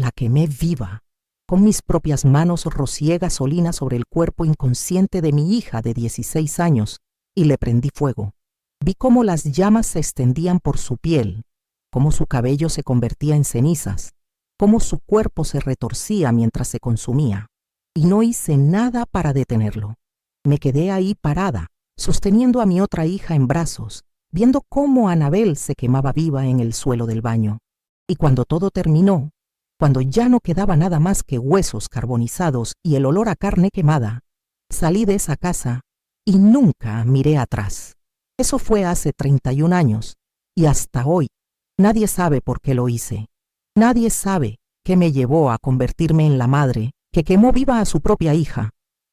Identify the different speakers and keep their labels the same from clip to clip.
Speaker 1: La quemé viva. Con mis propias manos rocié gasolina sobre el cuerpo inconsciente de mi hija de 16 años y le prendí fuego. Vi cómo las llamas se extendían por su piel, cómo su cabello se convertía en cenizas, cómo su cuerpo se retorcía mientras se consumía. Y no hice nada para detenerlo. Me quedé ahí parada, sosteniendo a mi otra hija en brazos, viendo cómo Annabel se quemaba viva en el suelo del baño. Y cuando todo terminó, cuando ya no quedaba nada más que huesos carbonizados y el olor a carne quemada, salí de esa casa y nunca miré atrás. Eso fue hace 31 años y hasta hoy nadie sabe por qué lo hice. Nadie sabe qué me llevó a convertirme en la madre que quemó viva a su propia hija.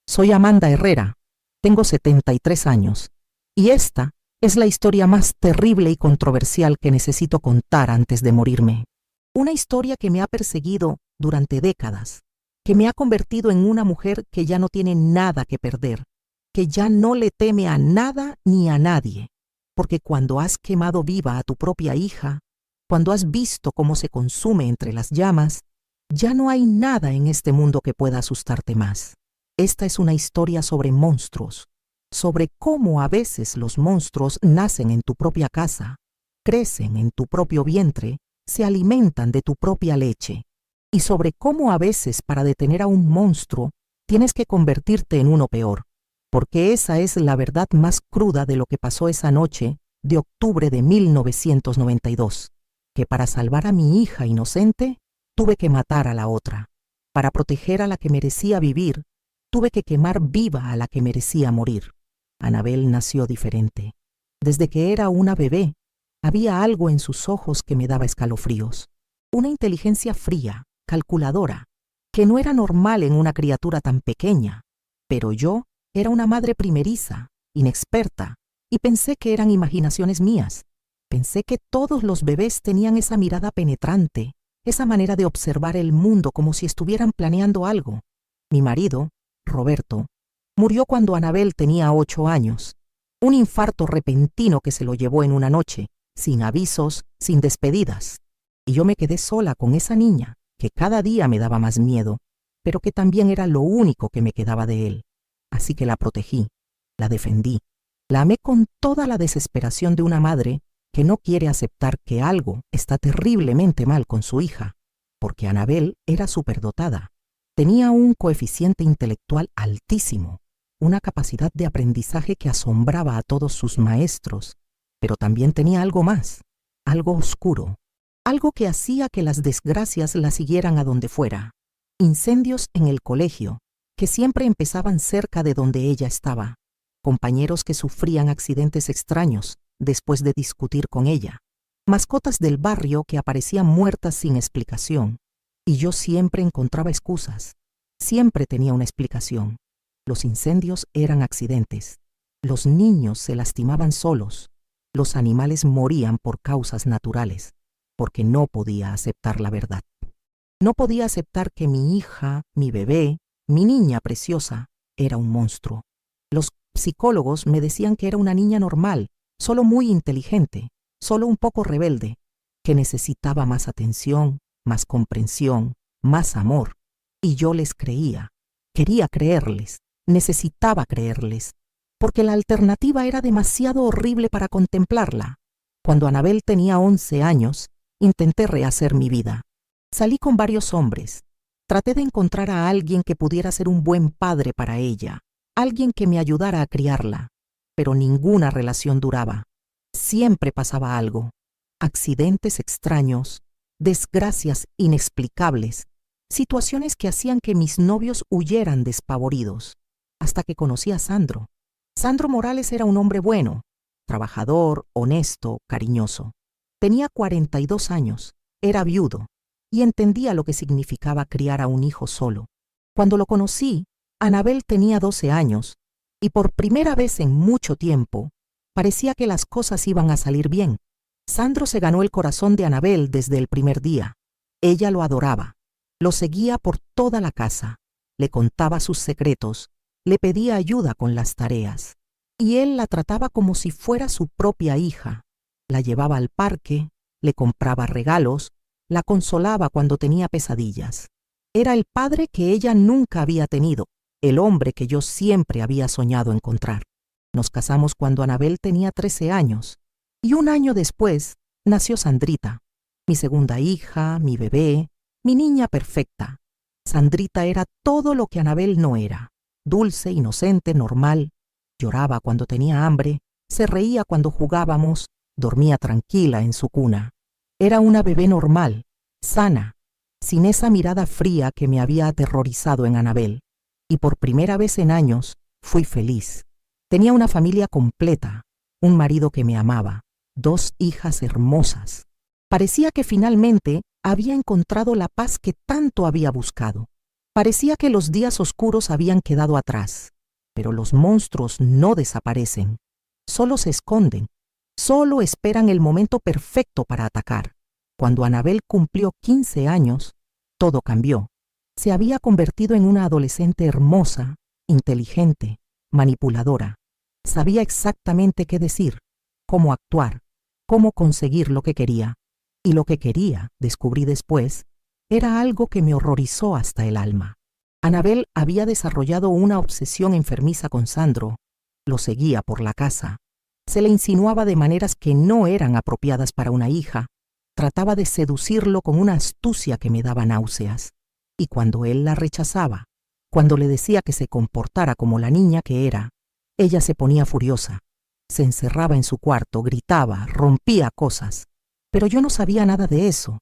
Speaker 1: Soy Amanda Herrera, tengo 73 años y esta es la historia más terrible y controversial que necesito contar antes de morirme. Una historia que me ha perseguido durante décadas, que me ha convertido en una mujer que ya no tiene nada que perder, que ya no le teme a nada ni a nadie, porque cuando has quemado viva a tu propia hija, cuando has visto cómo se consume entre las llamas, ya no hay nada en este mundo que pueda asustarte más. Esta es una historia sobre monstruos, sobre cómo a veces los monstruos nacen en tu propia casa, crecen en tu propio vientre, se alimentan de tu propia leche, y sobre cómo a veces para detener a un monstruo tienes que convertirte en uno peor, porque esa es la verdad más cruda de lo que pasó esa noche de octubre de 1992, que para salvar a mi hija inocente tuve que matar a la otra. Para proteger a la que merecía vivir, tuve que quemar viva a la que merecía morir. Annabel nació diferente. Desde que era una bebé, había algo en sus ojos que me daba escalofríos. Una inteligencia fría, calculadora, que no era normal en una criatura tan pequeña. Pero yo era una madre primeriza, inexperta, y pensé que eran imaginaciones mías. Pensé que todos los bebés tenían esa mirada penetrante, esa manera de observar el mundo como si estuvieran planeando algo. Mi marido, Roberto, murió cuando Annabel tenía 8 años. Un infarto repentino que se lo llevó en una noche, sin avisos, sin despedidas. Y yo me quedé sola con esa niña, que cada día me daba más miedo, pero que también era lo único que me quedaba de él. Así que la protegí, la defendí, la amé con toda la desesperación de una madre que no quiere aceptar que algo está terriblemente mal con su hija, porque Annabel era superdotada. Tenía un coeficiente intelectual altísimo, una capacidad de aprendizaje que asombraba a todos sus maestros, pero también tenía algo más, algo oscuro, algo que hacía que las desgracias la siguieran a donde fuera. Incendios en el colegio, que siempre empezaban cerca de donde ella estaba, compañeros que sufrían accidentes extraños después de discutir con ella, mascotas del barrio que aparecían muertas sin explicación, y yo siempre encontraba excusas, siempre tenía una explicación. Los incendios eran accidentes, los niños se lastimaban solos, los animales morían por causas naturales, porque no podía aceptar la verdad. No podía aceptar que mi hija, mi bebé, mi niña preciosa, era un monstruo. Los psicólogos me decían que era una niña normal, solo muy inteligente, solo un poco rebelde, que necesitaba más atención, más comprensión, más amor. Y yo les creía, quería creerles, necesitaba creerles, porque la alternativa era demasiado horrible para contemplarla. Cuando Annabel tenía 11 años, intenté rehacer mi vida. Salí con varios hombres. Traté de encontrar a alguien que pudiera ser un buen padre para ella, alguien que me ayudara a criarla, pero ninguna relación duraba. Siempre pasaba algo, accidentes extraños, desgracias inexplicables, situaciones que hacían que mis novios huyeran despavoridos, hasta que conocí a Sandro. Sandro Morales era un hombre bueno, trabajador, honesto, cariñoso. Tenía 42 años, era viudo, y entendía lo que significaba criar a un hijo solo. Cuando lo conocí, Annabel tenía 12 años, y por primera vez en mucho tiempo, parecía que las cosas iban a salir bien. Sandro se ganó el corazón de Annabel desde el primer día. Ella lo adoraba, lo seguía por toda la casa, le contaba sus secretos, le pedía ayuda con las tareas, y él la trataba como si fuera su propia hija. La llevaba al parque, le compraba regalos, la consolaba cuando tenía pesadillas. Era el padre que ella nunca había tenido, el hombre que yo siempre había soñado encontrar. Nos casamos cuando Anabel tenía 13 años, y un año después nació Sandrita, mi segunda hija, mi bebé, mi niña perfecta. Sandrita era todo lo que Anabel no era: dulce, inocente, normal. Lloraba cuando tenía hambre, se reía cuando jugábamos, dormía tranquila en su cuna. Era una bebé normal, sana, sin esa mirada fría que me había aterrorizado en Anabel. Y por primera vez en años fui feliz. Tenía una familia completa, un marido que me amaba, 2 hijas hermosas. Parecía que finalmente había encontrado la paz que tanto había buscado. Parecía que los días oscuros habían quedado atrás. Pero los monstruos no desaparecen, solo se esconden, solo esperan el momento perfecto para atacar. Cuando Anabel cumplió 15 años, todo cambió. Se había convertido en una adolescente hermosa, inteligente, manipuladora. Sabía exactamente qué decir, cómo actuar, cómo conseguir lo que quería. Y lo que quería, descubrí después, era algo que me horrorizó hasta el alma. Anabel había desarrollado una obsesión enfermiza con Sandro. Lo seguía por la casa. Se le insinuaba de maneras que no eran apropiadas para una hija. Trataba de seducirlo con una astucia que me daba náuseas. Y cuando él la rechazaba, cuando le decía que se comportara como la niña que era, ella se ponía furiosa. Se encerraba en su cuarto, gritaba, rompía cosas. Pero yo no sabía nada de eso.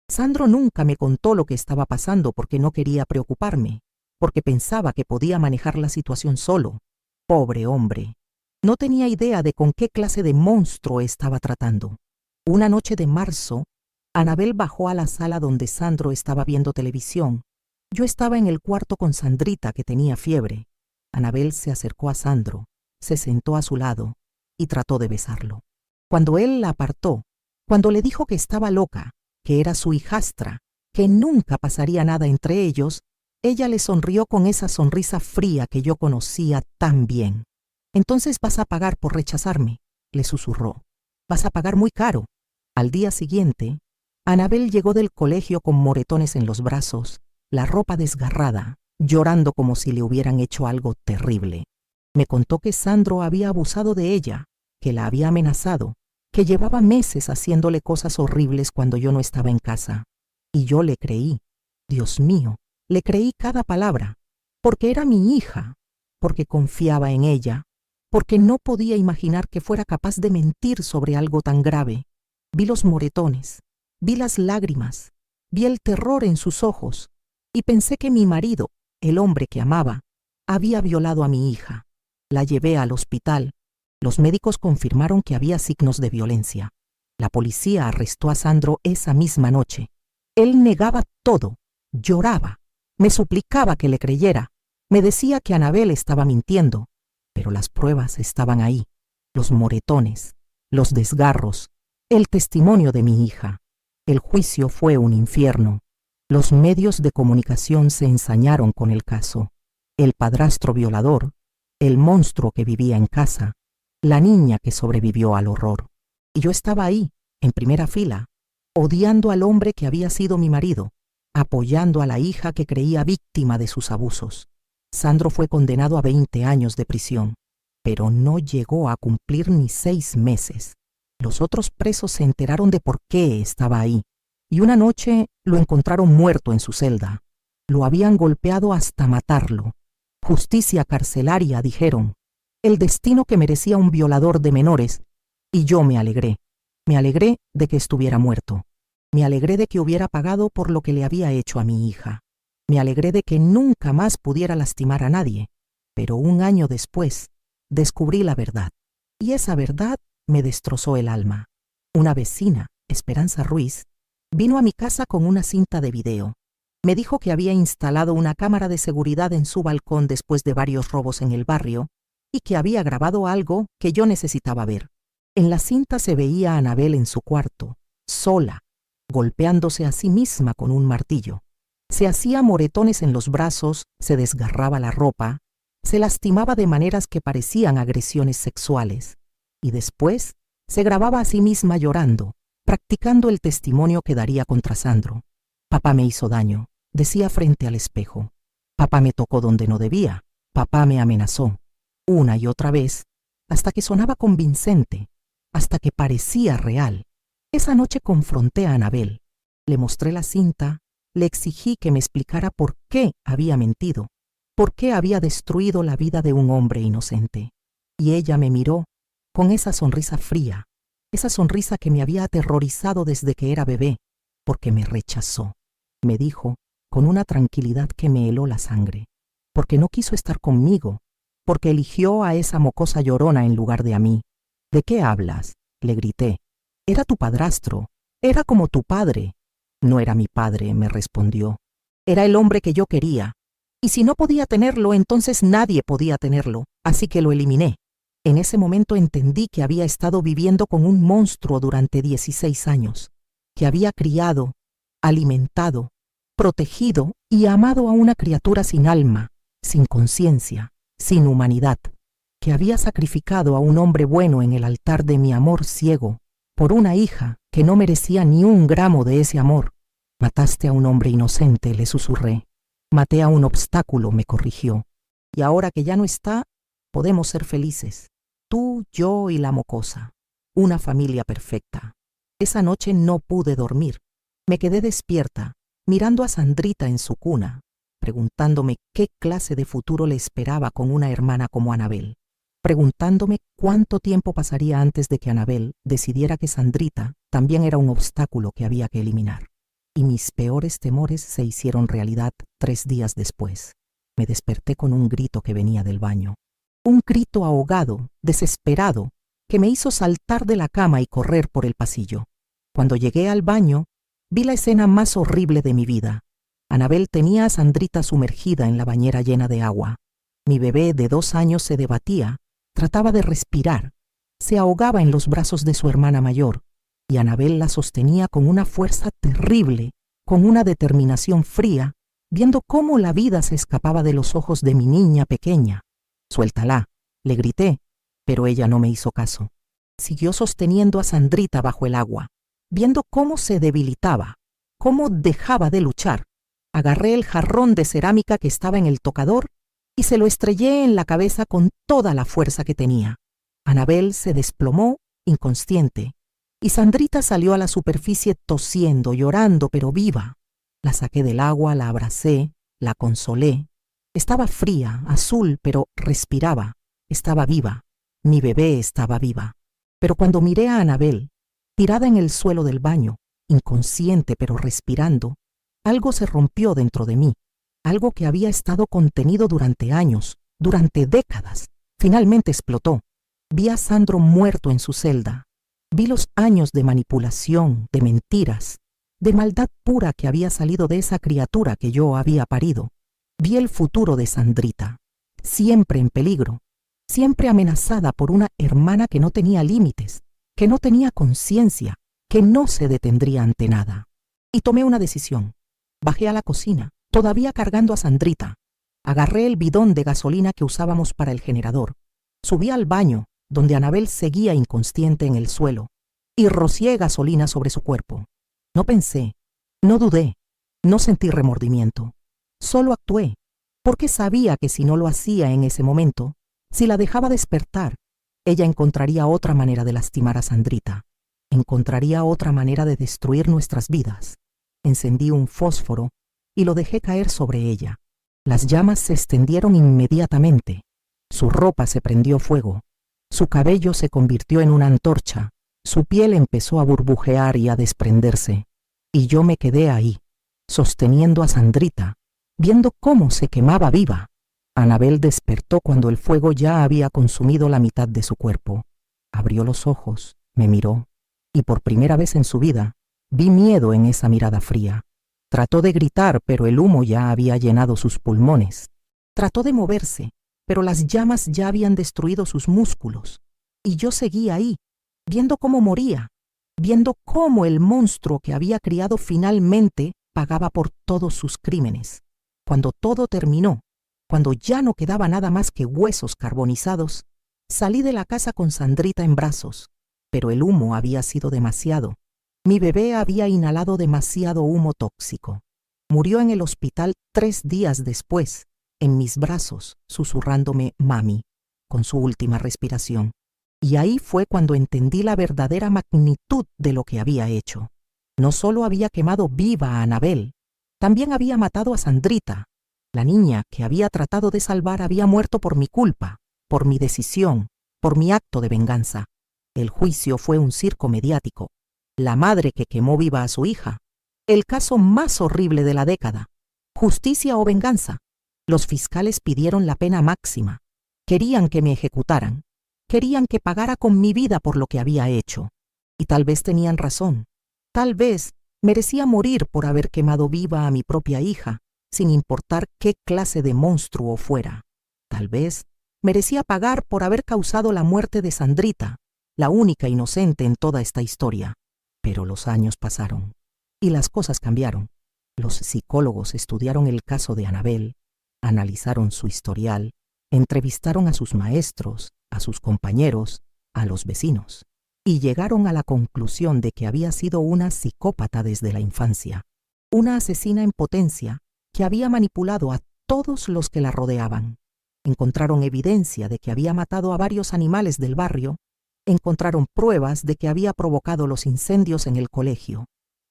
Speaker 1: Sandro nunca me contó lo que estaba pasando porque no quería preocuparme, porque pensaba que podía manejar la situación solo. Pobre hombre. No tenía idea de con qué clase de monstruo estaba tratando. Una noche de marzo, Anabel bajó a la sala donde Sandro estaba viendo televisión. Yo estaba en el cuarto con Sandrita, que tenía fiebre. Anabel se acercó a Sandro, se sentó a su lado y trató de besarlo. Cuando él la apartó, cuando le dijo que estaba loca, que era su hijastra, que nunca pasaría nada entre ellos, ella le sonrió con esa sonrisa fría que yo conocía tan bien. «Entonces vas a pagar por rechazarme», le susurró. «Vas a pagar muy caro». Al día siguiente, Anabel llegó del colegio con moretones en los brazos, la ropa desgarrada, llorando como si le hubieran hecho algo terrible. Me contó que Sandro había abusado de ella, que la había amenazado, que llevaba meses haciéndole cosas horribles cuando yo no estaba en casa. Y yo le creí. Dios mío, le creí cada palabra, porque era mi hija, porque confiaba en ella, porque no podía imaginar que fuera capaz de mentir sobre algo tan grave. Vi los moretones, vi las lágrimas, vi el terror en sus ojos, y pensé que mi marido, el hombre que amaba, había violado a mi hija. La llevé al hospital. Los médicos confirmaron que había signos de violencia. La policía arrestó a Sandro esa misma noche. Él negaba todo, lloraba, me suplicaba que le creyera, me decía que Anabel estaba mintiendo, pero las pruebas estaban ahí, los moretones, los desgarros, el testimonio de mi hija. El juicio fue un infierno. Los medios de comunicación se ensañaron con el caso. El padrastro violador, el monstruo que vivía en casa, la niña que sobrevivió al horror. Y yo estaba ahí, en primera fila, odiando al hombre que había sido mi marido, apoyando a la hija que creía víctima de sus abusos. Sandro fue condenado a 20 años de prisión, pero no llegó a cumplir ni 6 meses. Los otros presos se enteraron de por qué estaba ahí, y una noche lo encontraron muerto en su celda. Lo habían golpeado hasta matarlo. Justicia carcelaria, dijeron. El destino que merecía un violador de menores, y yo me alegré. Me alegré de que estuviera muerto. Me alegré de que hubiera pagado por lo que le había hecho a mi hija. Me alegré de que nunca más pudiera lastimar a nadie. Pero un año después, descubrí la verdad. Y esa verdad me destrozó el alma. Una vecina, Esperanza Ruiz, vino a mi casa con una cinta de video. Me dijo que había instalado una cámara de seguridad en su balcón después de varios robos en el barrio y que había grabado algo que yo necesitaba ver. En la cinta se veía a Anabel en su cuarto, sola, golpeándose a sí misma con un martillo. Se hacía moretones en los brazos, se desgarraba la ropa, se lastimaba de maneras que parecían agresiones sexuales. Y después se grababa a sí misma llorando, practicando el testimonio que daría contra Sandro. Papá me hizo daño, decía frente al espejo. Papá me tocó donde no debía. Papá me amenazó, una y otra vez, hasta que sonaba convincente, hasta que parecía real. Esa noche confronté a Anabel. Le mostré la cinta, le exigí que me explicara por qué había mentido, por qué había destruido la vida de un hombre inocente. Y ella me miró con esa sonrisa fría, esa sonrisa que me había aterrorizado desde que era bebé, porque me rechazó. Me dijo, con una tranquilidad que me heló la sangre, porque no quiso estar conmigo, porque eligió a esa mocosa llorona en lugar de a mí. ¿De qué hablas?, le grité. Era tu padrastro, era como tu padre. No era mi padre, me respondió. Era el hombre que yo quería. Y si no podía tenerlo, entonces nadie podía tenerlo, así que lo eliminé. En ese momento entendí que había estado viviendo con un monstruo durante 16 años, que había criado, alimentado, protegido y amado a una criatura sin alma, sin conciencia, sin humanidad, que había sacrificado a un hombre bueno en el altar de mi amor ciego, por una hija que no merecía ni un gramo de ese amor. Mataste a un hombre inocente, le susurré. Maté a un obstáculo, me corrigió. Y ahora que ya no está, podemos ser felices. Tú, yo y la mocosa. Una familia perfecta. Esa noche no pude dormir. Me quedé despierta, mirando a Sandrita en su cuna, preguntándome qué clase de futuro le esperaba con una hermana como Anabel, preguntándome cuánto tiempo pasaría antes de que Anabel decidiera que Sandrita también era un obstáculo que había que eliminar. Y mis peores temores se hicieron realidad 3 días después. Me desperté con un grito que venía del baño. Un grito ahogado, desesperado, que me hizo saltar de la cama y correr por el pasillo. Cuando llegué al baño, vi la escena más horrible de mi vida. Anabel tenía a Sandrita sumergida en la bañera llena de agua. Mi bebé de 2 años se debatía, trataba de respirar, se ahogaba en los brazos de su hermana mayor, y Anabel la sostenía con una fuerza terrible, con una determinación fría, viendo cómo la vida se escapaba de los ojos de mi niña pequeña. «Suéltala», le grité, pero ella no me hizo caso. Siguió sosteniendo a Sandrita bajo el agua, viendo cómo se debilitaba, cómo dejaba de luchar. Agarré el jarrón de cerámica que estaba en el tocador y se lo estrellé en la cabeza con toda la fuerza que tenía. Anabel se desplomó, inconsciente, y Sandrita salió a la superficie tosiendo, llorando, pero viva. La saqué del agua, la abracé, la consolé. Estaba fría, azul, pero respiraba. Estaba viva. Mi bebé estaba viva. Pero cuando miré a Anabel, tirada en el suelo del baño, inconsciente pero respirando, algo se rompió dentro de mí, algo que había estado contenido durante años, durante décadas. Finalmente explotó. Vi a Sandro muerto en su celda. Vi los años de manipulación, de mentiras, de maldad pura que había salido de esa criatura que yo había parido. Vi el futuro de Sandrita, siempre en peligro, siempre amenazada por una hermana que no tenía límites, que no tenía conciencia, que no se detendría ante nada. Y tomé una decisión. Bajé a la cocina, todavía cargando a Sandrita. Agarré el bidón de gasolina que usábamos para el generador. Subí al baño, donde Anabel seguía inconsciente en el suelo, y rocié gasolina sobre su cuerpo. No pensé, no dudé, no sentí remordimiento. Solo actué, porque sabía que si no lo hacía en ese momento, si la dejaba despertar, ella encontraría otra manera de lastimar a Sandrita. Encontraría otra manera de destruir nuestras vidas. Encendí un fósforo y lo dejé caer sobre ella. Las llamas se extendieron inmediatamente. Su ropa se prendió fuego. Su cabello se convirtió en una antorcha. Su piel empezó a burbujear y a desprenderse. Y yo me quedé ahí, sosteniendo a Sandrita, viendo cómo se quemaba viva. Anabel despertó cuando el fuego ya había consumido la mitad de su cuerpo. Abrió los ojos, me miró, y por primera vez en su vida, vi miedo en esa mirada fría. Trató de gritar, pero el humo ya había llenado sus pulmones. Trató de moverse, pero las llamas ya habían destruido sus músculos. Y yo seguía ahí, viendo cómo moría, viendo cómo el monstruo que había criado finalmente pagaba por todos sus crímenes. Cuando todo terminó, cuando ya no quedaba nada más que huesos carbonizados, salí de la casa con Sandrita en brazos, pero el humo había sido demasiado. Mi bebé había inhalado demasiado humo tóxico. Murió en el hospital 3 días después, en mis brazos, susurrándome mami, con su última respiración. Y ahí fue cuando entendí la verdadera magnitud de lo que había hecho. No solo había quemado viva a Anabel, también había matado a Sandrita. La niña que había tratado de salvar había muerto por mi culpa, por mi decisión, por mi acto de venganza. El juicio fue un circo mediático. La madre que quemó viva a su hija. El caso más horrible de la década. ¿Justicia o venganza? Los fiscales pidieron la pena máxima. Querían que me ejecutaran. Querían que pagara con mi vida por lo que había hecho. Y tal vez tenían razón. Tal vez merecía morir por haber quemado viva a mi propia hija, sin importar qué clase de monstruo fuera. Tal vez merecía pagar por haber causado la muerte de Sandrita, la única inocente en toda esta historia. Pero los años pasaron y las cosas cambiaron. Los psicólogos estudiaron el caso de Anabel, analizaron su historial, entrevistaron a sus maestros, a sus compañeros, a los vecinos, y llegaron a la conclusión de que había sido una psicópata desde la infancia, una asesina en potencia que había manipulado a todos los que la rodeaban. Encontraron evidencia de que había matado a varios animales del barrio, encontraron pruebas de que había provocado los incendios en el colegio,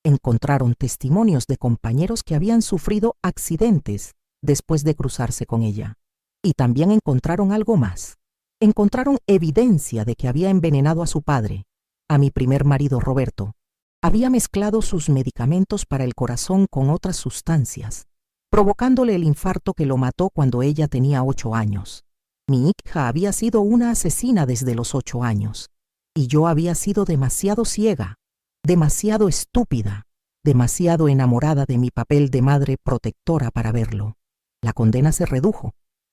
Speaker 1: encontraron testimonios de compañeros que habían sufrido accidentes después de cruzarse con ella. Y también encontraron algo más. Encontraron evidencia de que había envenenado a su padre, a mi primer marido Roberto. Había mezclado sus medicamentos para el corazón con otras sustancias, provocándole el infarto que lo mató cuando ella tenía 8 años. Mi hija había sido una asesina desde los 8 años, y yo había sido demasiado ciega, demasiado estúpida, demasiado enamorada de mi papel de madre protectora para verlo. La condena se redujo,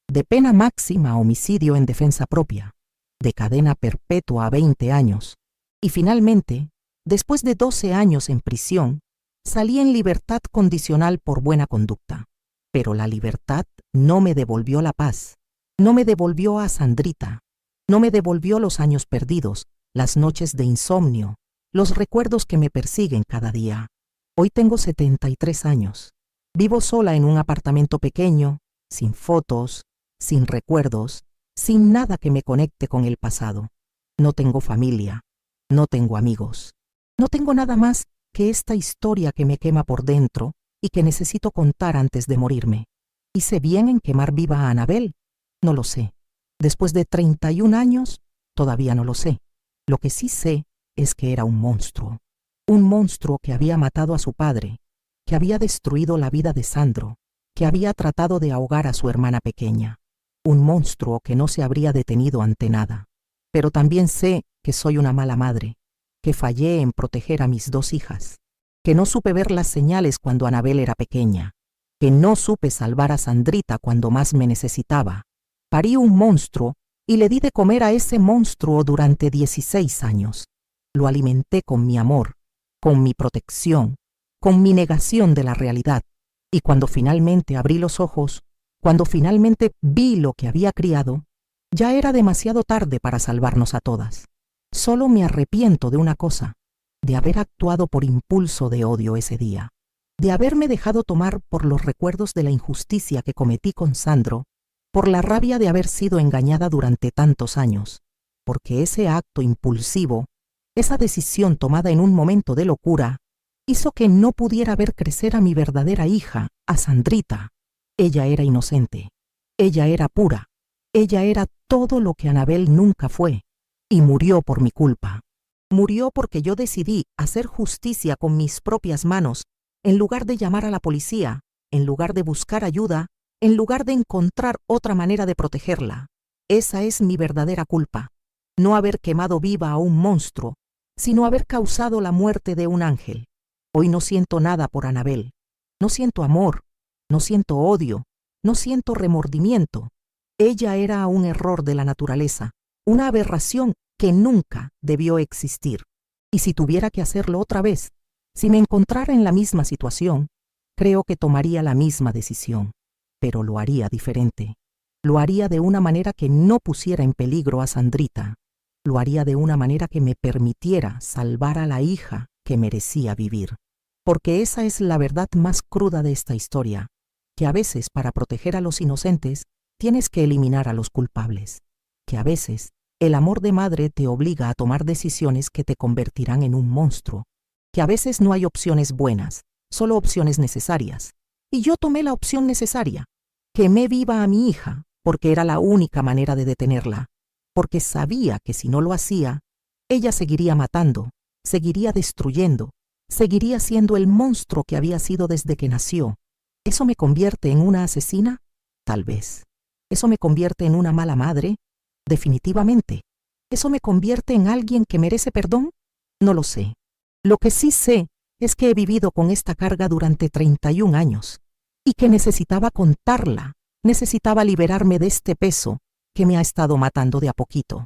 Speaker 1: de pena máxima a homicidio en defensa propia, de cadena perpetua a 20 años, y finalmente, después de 12 años en prisión, salí en libertad condicional por buena conducta. Pero la libertad no me devolvió la paz, no me devolvió a Sandrita, no me devolvió los años perdidos, las noches de insomnio, los recuerdos que me persiguen cada día. Hoy tengo 73 años. Vivo sola en un apartamento pequeño, sin fotos, sin recuerdos, sin nada que me conecte con el pasado. No tengo familia, no tengo amigos, no tengo nada más que esta historia que me quema por dentro y que necesito contar antes de morirme. ¿Hice bien en quemar viva a Anabel? No lo sé. Después de 31 años, todavía no lo sé. Lo que sí sé es que era un monstruo que había matado a su padre, que había destruido la vida de Sandro, que había tratado de ahogar a su hermana pequeña. Un monstruo que no se habría detenido ante nada. Pero también sé que soy una mala madre, que fallé en proteger a mis 2 hijas, que no supe ver las señales cuando Anabel era pequeña, que no supe salvar a Sandrita cuando más me necesitaba. Parí un monstruo y le di de comer a ese monstruo durante 16 años. Lo alimenté con mi amor, con mi protección, con mi negación de la realidad. Y cuando finalmente abrí los ojos, cuando finalmente vi lo que había criado, ya era demasiado tarde para salvarnos a todas. Solo me arrepiento de una cosa, de haber actuado por impulso de odio ese día, de haberme dejado tomar por los recuerdos de la injusticia que cometí con Sandro, por la rabia de haber sido engañada durante tantos años, porque ese acto impulsivo, esa decisión tomada en un momento de locura, hizo que no pudiera ver crecer a mi verdadera hija, a Sandrita. Ella era inocente, ella era pura, ella era todo lo que Anabel nunca fue, y murió por mi culpa. Murió porque yo decidí hacer justicia con mis propias manos, en lugar de llamar a la policía, en lugar de buscar ayuda, en lugar de encontrar otra manera de protegerla. Esa es mi verdadera culpa, no haber quemado viva a un monstruo, sino haber causado la muerte de un ángel. Hoy no siento nada por Anabel, no siento amor, no siento odio, no siento remordimiento. Ella era un error de la naturaleza, una aberración que nunca debió existir. Y si tuviera que hacerlo otra vez, si me encontrara en la misma situación, creo que tomaría la misma decisión, pero lo haría diferente. Lo haría de una manera que no pusiera en peligro a Sandrita. Lo haría de una manera que me permitiera salvar a la hija que merecía vivir. Porque esa es la verdad más cruda de esta historia, que a veces para proteger a los inocentes tienes que eliminar a los culpables, que a veces el amor de madre te obliga a tomar decisiones que te convertirán en un monstruo, que a veces no hay opciones buenas, solo opciones necesarias. Y yo tomé la opción necesaria, quemé viva a mi hija, porque era la única manera de detenerla, porque sabía que si no lo hacía, ella seguiría matando, seguiría destruyendo, seguiría siendo el monstruo que había sido desde que nació. ¿Eso me convierte en una asesina? Tal vez. ¿Eso me convierte en una mala madre? Definitivamente. ¿Eso me convierte en alguien que merece perdón? No lo sé. Lo que sí sé es que he vivido con esta carga durante 31 años y que necesitaba contarla, necesitaba liberarme de este peso que me ha estado matando de a poquito.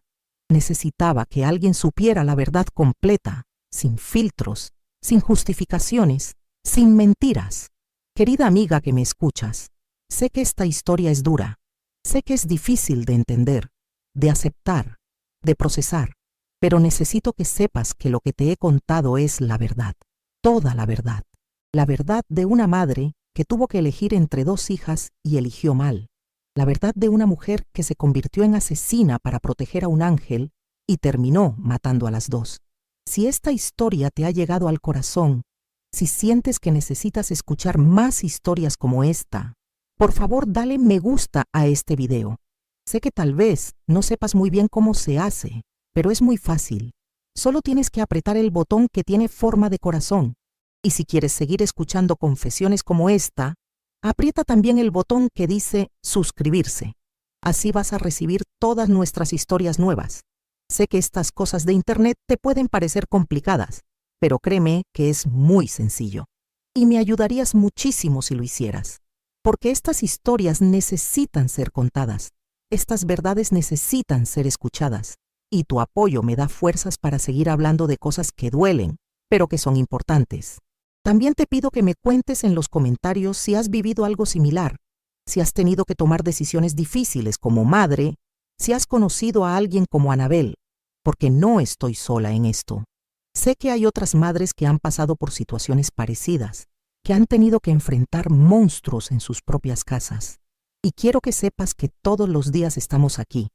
Speaker 1: Necesitaba que alguien supiera la verdad completa, sin filtros, sin justificaciones, sin mentiras. Querida amiga que me escuchas, sé que esta historia es dura, sé que es difícil de entender, de aceptar, de procesar, pero necesito que sepas que lo que te he contado es la verdad, toda la verdad de una madre que tuvo que elegir entre dos hijas y eligió mal, la verdad de una mujer que se convirtió en asesina para proteger a un ángel y terminó matando a las dos. Si esta historia te ha llegado al corazón, si sientes que necesitas escuchar más historias como esta, por favor dale me gusta a este video. Sé que tal vez no sepas muy bien cómo se hace, pero es muy fácil. Solo tienes que apretar el botón que tiene forma de corazón. Y si quieres seguir escuchando confesiones como esta, aprieta también el botón que dice suscribirse. Así vas a recibir todas nuestras historias nuevas. Sé que estas cosas de internet te pueden parecer complicadas, pero créeme que es muy sencillo. Y me ayudarías muchísimo si lo hicieras. Porque estas historias necesitan ser contadas. Estas verdades necesitan ser escuchadas. Y tu apoyo me da fuerzas para seguir hablando de cosas que duelen, pero que son importantes. También te pido que me cuentes en los comentarios si has vivido algo similar, si has tenido que tomar decisiones difíciles como madre, si has conocido a alguien como Anabel, porque no estoy sola en esto. Sé que hay otras madres que han pasado por situaciones parecidas, que han tenido que enfrentar monstruos en sus propias casas. Y quiero que sepas que todos los días estamos aquí,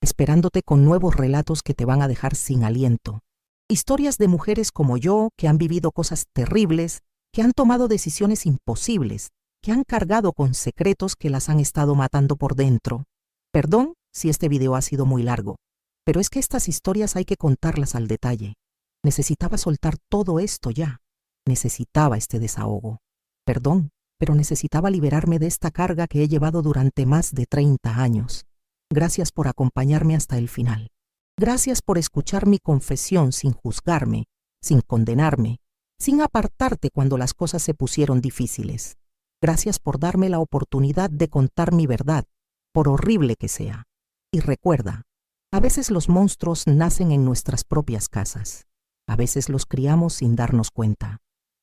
Speaker 1: esperándote con nuevos relatos que te van a dejar sin aliento. Historias de mujeres como yo que han vivido cosas terribles, que han tomado decisiones imposibles, que han cargado con secretos que las han estado matando por dentro. Perdón si este video ha sido muy largo, pero es que estas historias hay que contarlas al detalle. Necesitaba soltar todo esto ya. Necesitaba este desahogo. Perdón, pero necesitaba liberarme de esta carga que he llevado durante más de 30 años. Gracias por acompañarme hasta el final. Gracias por escuchar mi confesión sin juzgarme, sin condenarme, sin apartarte cuando las cosas se pusieron difíciles. Gracias por darme la oportunidad de contar mi verdad, por horrible que sea. Y recuerda, a veces los monstruos nacen en nuestras propias casas. A veces los criamos sin darnos cuenta.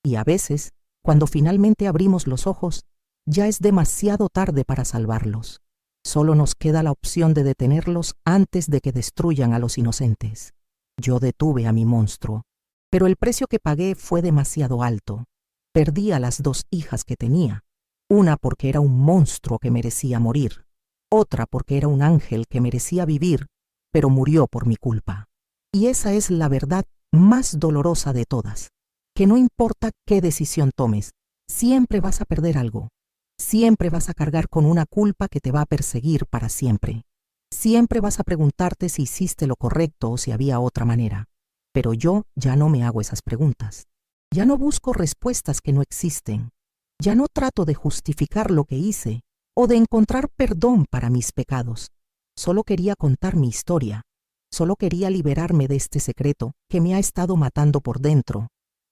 Speaker 1: Y a veces, cuando finalmente abrimos los ojos, ya es demasiado tarde para salvarlos. Solo nos queda la opción de detenerlos antes de que destruyan a los inocentes. Yo detuve a mi monstruo, pero el precio que pagué fue demasiado alto. Perdí a las dos hijas que tenía, una porque era un monstruo que merecía morir, otra porque era un ángel que merecía vivir, pero murió por mi culpa. Y esa es la verdad más dolorosa de todas, que no importa qué decisión tomes, siempre vas a perder algo. Siempre vas a cargar con una culpa que te va a perseguir para siempre. Siempre vas a preguntarte si hiciste lo correcto o si había otra manera. Pero yo ya no me hago esas preguntas. Ya no busco respuestas que no existen. Ya no trato de justificar lo que hice o de encontrar perdón para mis pecados. Solo quería contar mi historia. Solo quería liberarme de este secreto que me ha estado matando por dentro.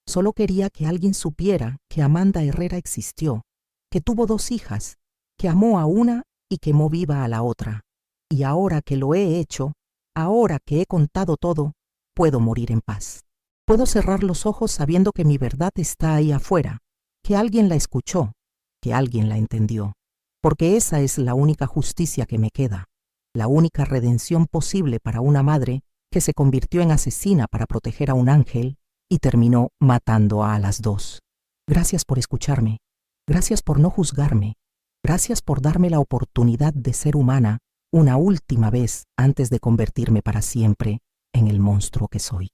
Speaker 1: Solo quería que alguien supiera que Amanda Herrera existió, que tuvo dos hijas, que amó a una y quemó viva a la otra. Y ahora que lo he hecho, ahora que he contado todo, puedo morir en paz. Puedo cerrar los ojos sabiendo que mi verdad está ahí afuera, que alguien la escuchó, que alguien la entendió. Porque esa es la única justicia que me queda, la única redención posible para una madre que se convirtió en asesina para proteger a un ángel y terminó matando a las dos. Gracias por escucharme. Gracias por no juzgarme. Gracias por darme la oportunidad de ser humana una última vez antes de convertirme para siempre en el monstruo que soy.